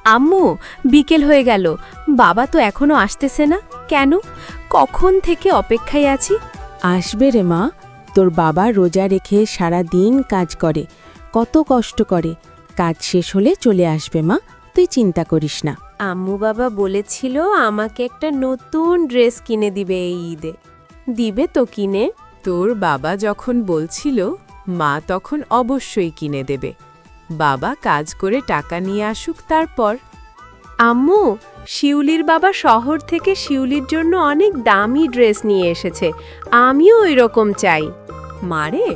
আম্মু, বিকেল হয়ে গেল, বাবা তো এখনো আসতেছে না কেন? কখন থেকে অপেক্ষায় আছি। আসবে রে মা, তোর বাবা রোজা রেখে সারা দিন কাজ করে, কত কষ্ট করে। কাজ শেষ হলে চলে আসবে মা, তুই চিন্তা করিস না। আম্মু বাবা বলেছিল আমাকে একটা নতুন ড্রেস কিনে দিবে এই ঈদে। দিবে তো কিনে? তোর বাবা যখন বলছিল, মা তখন অবশ্যই কিনে দেবে। বাবা কাজ করে টাকা নিয়ে আসুক তারপর। আম্মু, শিউলির বাবা শহর থেকে শিউলির জন্য অনেক দামি ড্রেস নিয়ে এসেছে, আমিও ওই রকম চাই। মারে,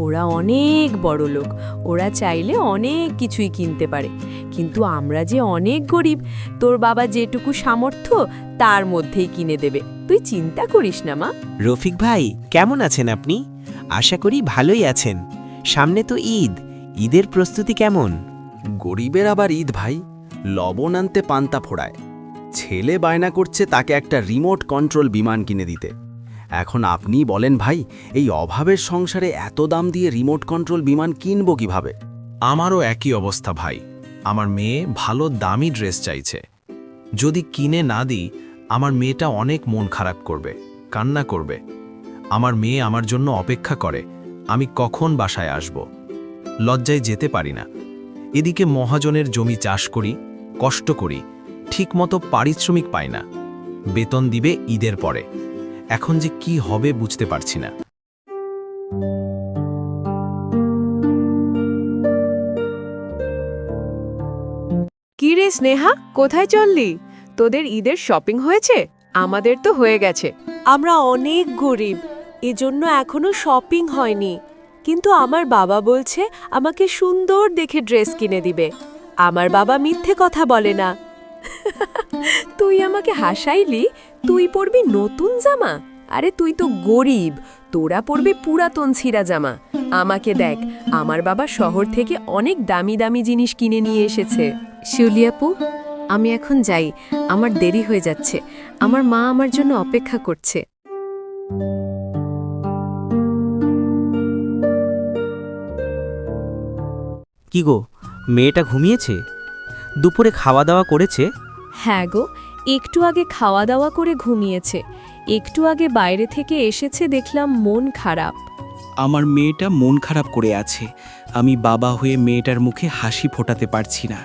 ওরা অনেক বড় লোক, ওরা চাইলে অনেক কিছুই কিনতে পারে, কিন্তু আমরা যে অনেক গরিব, তোর বাবা যেটুকু সামর্থ্য তার মধ্যেই কিনে দেবে, তুই চিন্তা করিস না মা। রফিক ভাই, কেমন আছেন আপনি? আশা করি ভালোই আছেন। সামনে তো ঈদ, ঈদের প্রস্তুতি কেমন? গরিবের আবার ঈদ ভাই, লবণ আনতে পান্তা ফোড়ায়। ছেলে বায়না করছে তাকে একটা রিমোট কন্ট্রোল বিমান কিনে দিতে। এখন আপনি বলেন ভাই, এই অভাবের সংসারে এত দাম দিয়ে রিমোট কন্ট্রোল বিমান কিনব কিভাবে? আমারও একই অবস্থা ভাই। আমার মেয়ে ভালো দামি ড্রেস চাইছে। যদি কিনে না দিই, আমার মেয়েটা অনেক মন খারাপ করবে, কান্না করবে। আমার মেয়ে আমার জন্য অপেক্ষা করে, আমি কখন বাসায় আসব। লজ্জায় যেতে পারি না। এদিকে মহাজনের জমি চাষ করি, কষ্ট করি, ঠিকমতো পারিশ্রমিক পাই না। বেতন দিবে ঈদের পরে। এখন যে কি হবে বুঝতে পারছি না। কি রে স্নেহা, কোথায় চললি? তোদের ঈদের শপিং হয়েছে? আমাদের তো হয়ে গেছে। আমরা অনেক গরিব, এজন্য এখনো শপিং হয়নি। কিন্তু আমার বাবা বলছে আমাকে সুন্দর দেখে ড্রেস কিনে দিবে। আমার বাবা মিথ্যে কথা বলে না। তুই আমাকে হাসাইলি? তুই পরবি নতুন জামা? আরে তুই তো গরিব, তোরা পরবি পুরাতন ছিঁড়া জামা। আমাকে দেখ, আমার বাবা শহর থেকে অনেক দামি দামি জিনিস কিনে নিয়ে এসেছে। শিউলি আপু, আমি এখন যাই, আমার দেরি হয়ে যাচ্ছে। আমার মা আমার জন্য অপেক্ষা করছে। কি গো, মেয়েটা ঘুমিয়েছে? দুপুরে খাওয়া দাওয়া করেছে? হ্যাঁ গো, একটু আগে খাওয়া দাওয়া করে ঘুমিয়েছে। একটু আগে বাইরে থেকে এসেছে, দেখলাম মন খারাপ। আমার মেয়েটা মন খারাপ করে আছে। আমি বাবা হয়ে মেয়েটার মুখে হাসি ফোটাতে পারছি না।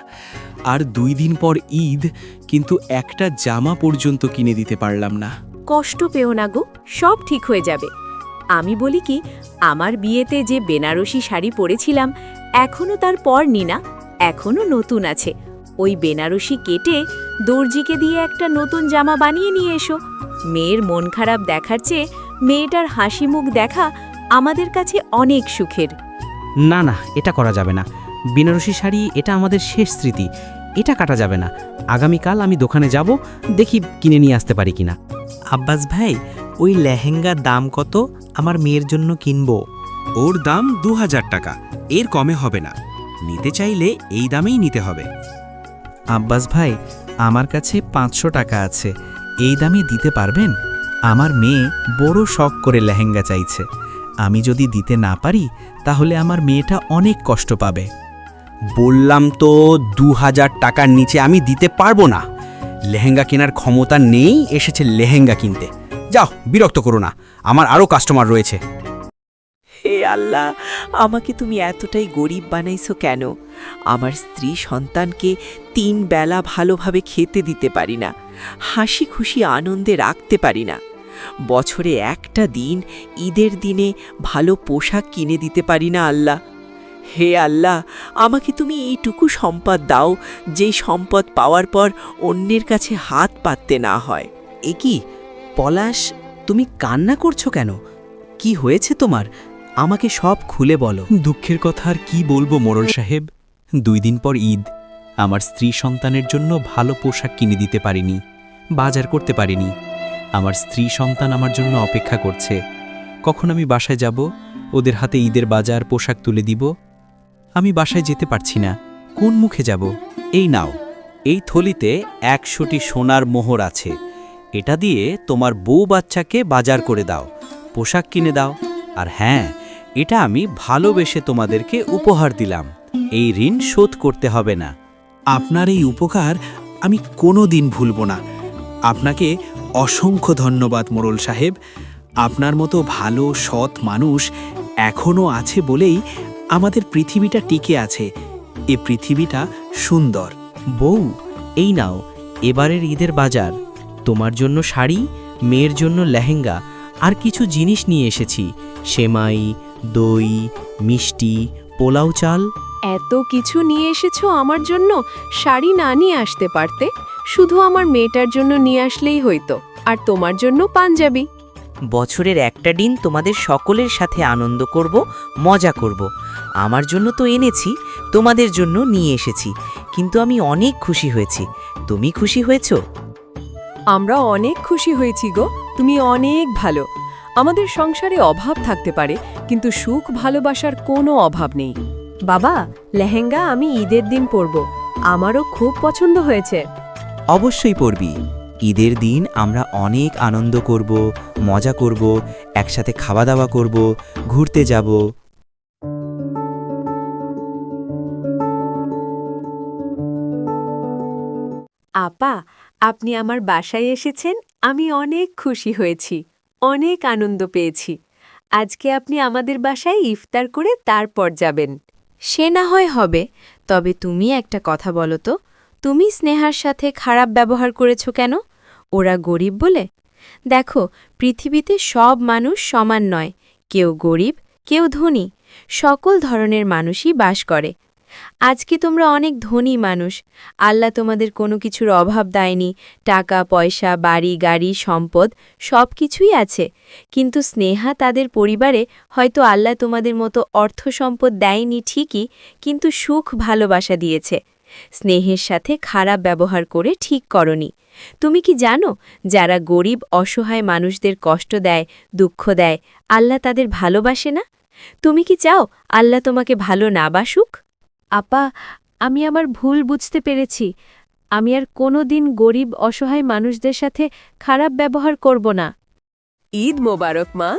আর 2 দিন পর ঈদ, কিন্তু একটা জামা পর্যন্ত কিনে দিতে পারলাম না। কষ্ট পেও না গো, সব ঠিক হয়ে যাবে। আমি বলি কি, আমার বিয়েতে যে বেনারসি শাড়ি পরেছিলাম, এখনো তার পরনি না, এখনো নতুন আছে। ওই বেনারসি কেটে দর্জিকে দিয়ে একটা নতুন জামা বানিয়ে নিয়ে এসো। মেয়ের মন খারাপ দেখার চেয়ে মেয়েটার হাসি মুখ দেখা আমাদের কাছে অনেক সুখের। না না, এটা করা যাবে না। বেনারসি শাড়ি, এটা আমাদের শেষ স্মৃতি, এটা কাটা যাবে না। আগামীকাল আমি দোকানে যাব, দেখি কিনে নিয়ে আসতে পারি কিনা। আব্বাস ভাই, ওই লেহেঙ্গার দাম কত? আমার মেয়ের জন্য কিনবো। ওর দাম 2000 টাকা, এর কমে হবে না। নিতে চাইলে এই দামেই নিতে হবে। আব্বাস ভাই, আমার কাছে 500 টাকা আছে, এই দামে দিতে পারবেন? আমার মেয়ে বড় শখ করে লেহেঙ্গা চাইছে। আমি যদি দিতে না পারি, তাহলে আমার মেয়েটা অনেক কষ্ট পাবে। বললাম তো 2000 টাকার নিচে আমি দিতে পারবো না। লেহেঙ্গা কেনার ক্ষমতা নেই, এসেছে লেহেঙ্গা কিনতে। যাও, বিরক্ত করো না, আমার আরও কাস্টমার রয়েছে। হে আল্লাহ, আমাকে তুমি এতটাই গরিব বানাইছো কেন? আমার স্ত্রী সন্তানকে 3 বেলা ভালোভাবে খেতে দিতে পারি না, হাসি খুশি আনন্দে রাখতে পারি না। বছরে একটা দিন, ঈদের দিনে ভালো পোশাক কিনে দিতে পারি না আল্লাহ। হে আল্লাহ, আমাকে তুমি এইটুকু সম্পদ দাও, যেই সম্পদ পাওয়ার পর অন্যের কাছে হাত পাততে না হয়। এ কি পলাশ, তুমি কান্না করছো কেন? কি হয়েছে তোমার? আমাকে সব খুলে বলো। দুঃখের কথা আর কি বলবো মোড়ল সাহেব। 2 দিন পর ঈদ, আমার স্ত্রী সন্তানের জন্য ভালো পোশাক কিনে দিতে পারিনি, বাজার করতে পারিনি। আমার স্ত্রী সন্তান আমার জন্য অপেক্ষা করছে। কখন আমি বাসায় যাব, ওদের হাতে ঈদের বাজার পোশাক তুলে দিব? আমি বাসায় যেতে পারছি না, কোন মুখে যাব? এই নাও, এই থলিতে 100টি সোনার মোহর আছে। এটা দিয়ে তোমার বউ বাচ্চাকে বাজার করে দাও, পোশাক কিনে দাও। আর হ্যাঁ, এটা আমি ভালোবেসে তোমাদেরকে উপহার দিলাম, এই ঋণ শোধ করতে হবে না। আপনার এই উপকার আমি কোনো দিন ভুলব না। আপনাকে অসংখ্য ধন্যবাদ মোড়ল সাহেব। আপনার মতো ভালো সৎ মানুষ এখনও আছে বলেই আমাদের পৃথিবীটা টিকে আছে। এ পৃথিবীটা সুন্দর। বউ, এই নাও এবারের ঈদের বাজার। তোমার জন্য শাড়ি, মেয়ের জন্য লেহেঙ্গা আর কিছু জিনিস নিয়ে এসেছি। সেমাই, দই, মিষ্টি, পোলাও চাল। এত কিছু নিয়ে এসেছো আমার জন্য, শাড়ি না নিয়ে আসতে পারতে? শুধু আমার মেয়েটার জন্য নিয়ে আসলেই হইতো, আর তোমার জন্য পাঞ্জাবি। বছরের একটা দিন তোমাদের সকলের সাথে আনন্দ করব, মজা করব। আমার জন্য তো এনেছি, তোমাদের জন্য নিয়ে এসেছি, কিন্তু আমি অনেক খুশি হয়েছি। তুমি খুশি হয়েছো? আমরা অনেক খুশি হয়েছি গো, তুমি অনেক ভালো। আমাদের সংসারে অভাব থাকতে পারে, কিন্তু সুখ ভালোবাসার কোনো অভাব নেই। বাবা, লেহেঙ্গা আমি ঈদের দিন পরব, আমারও খুব পছন্দ হয়েছে। অবশ্যই পড়বি। ঈদের দিন আমরা অনেক আনন্দ করব, মজা করব, একসাথে খাওয়া দাওয়া করব, ঘুরতে যাব। আপা, আপনি আমার বাসায় এসেছেন, আমি অনেক খুশি হয়েছি, অনেক আনন্দ পেয়েছি। আজকে আপনি আমাদের বাসায় ইফতার করে তারপর যাবেন। সে না হয় হবে, তবে তুমি একটা কথা বলো তো, তুমি স্নেহার সাথে খারাপ ব্যবহার করেছো কেন? ওরা গরিব বলে? দেখো, পৃথিবীতে সব মানুষ সমান নয়, কেউ গরিব, কেউ ধনী, সকল ধরনের মানুষই বাস করে। আজকে তোমরা অনেক ধনী মানুষ, আল্লাহ তোমাদের কোনো কিছুর অভাব দেয়নি, টাকা পয়সা, বাড়ি গাড়ি, সম্পদ সব কিছুই আছে। কিন্তু স্নেহা তাদের পরিবারে হয়তো আল্লাহ তোমাদের মতো অর্থ সম্পদ দেয়নি ঠিকই, কিন্তু সুখ ভালোবাসা দিয়েছে। স্নেহের সাথে খারাপ ব্যবহার করে ঠিক করনি। তুমি কি জানো, যারা গরিব অসহায় মানুষদের কষ্ট দেয়, দুঃখ দেয়, আল্লাহ তাদের ভালোবাসে না? তুমি কি চাও আল্লাহ তোমাকে ভালো না বাসুক? আপা, আমি আমার ভুল বুঝতে পেরেছি। আমি আর কোনো দিন গরিব অসহায় মানুষদের সাথে খারাপ ব্যবহার করব না। ঈদ মোবারক মা।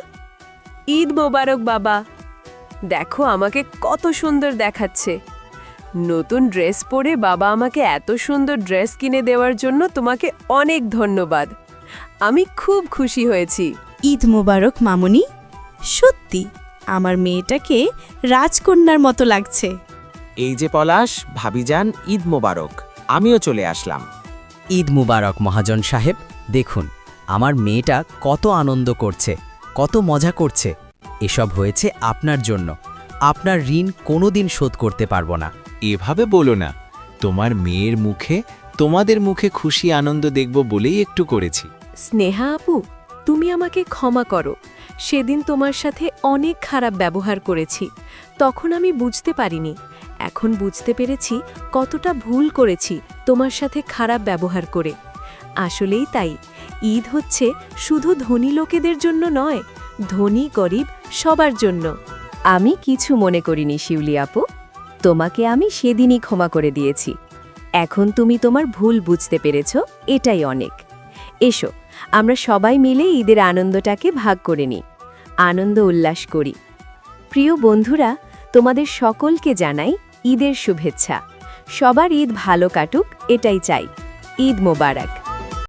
ঈদ মোবারক বাবা। দেখো আমাকে কত সুন্দর দেখাচ্ছে। নতুন ড্রেস পরে বাবা আমাকে এত সুন্দর ড্রেস কিনে দেওয়ার জন্য তোমাকে অনেক ধন্যবাদ। আমি খুব খুশি হয়েছি। ঈদ মোবারক মামুনি। সত্যি আমার মেয়েটাকে রাজকন্যার মতো লাগছে। এই যে পলাশ, ভাবিজান, ঈদ মোবারক। আমিও চলে আসলাম। ঈদ মুবারক মহাজন সাহেব। দেখুন আমার মেয়েটা কত আনন্দ করছে, কত মজা করছে। এসব হয়েছে আপনার জন্য। আপনার ঋণ কোনোদিন শোধ করতে পারবো না। এভাবে বলো না, তোমার মেয়ের মুখে, তোমাদের মুখে খুশি আনন্দ দেখব বলেই একটু করেছি। স্নেহা আপু, তুমি আমাকে ক্ষমা করো। সেদিন তোমার সাথে অনেক খারাপ ব্যবহার করেছি, তখন আমি বুঝতে পারিনি। এখন বুঝতে পেরেছি কতটা ভুল করেছি তোমার সাথে খারাপ ব্যবহার করে। আসলেই তাই, ঈদ হচ্ছে শুধু ধনী লোকেদের জন্য নয়, ধনী গরিব সবার জন্য। আমি কিছু মনে করিনি শিউলি আপু, তোমাকে আমি সেদিনই ক্ষমা করে দিয়েছি। এখন তুমি তোমার ভুল বুঝতে পেরেছ, এটাই অনেক। এসো আমরা সবাই মিলে ঈদের আনন্দটাকে ভাগ করে নিই, আনন্দ উল্লাস করি। প্রিয় বন্ধুরা, তোমাদের সকলকে জানাই ঈদের শুভেচ্ছা। সবার ঈদ ভালো কাটুক, এটাই চাই। ঈদ মোবারক।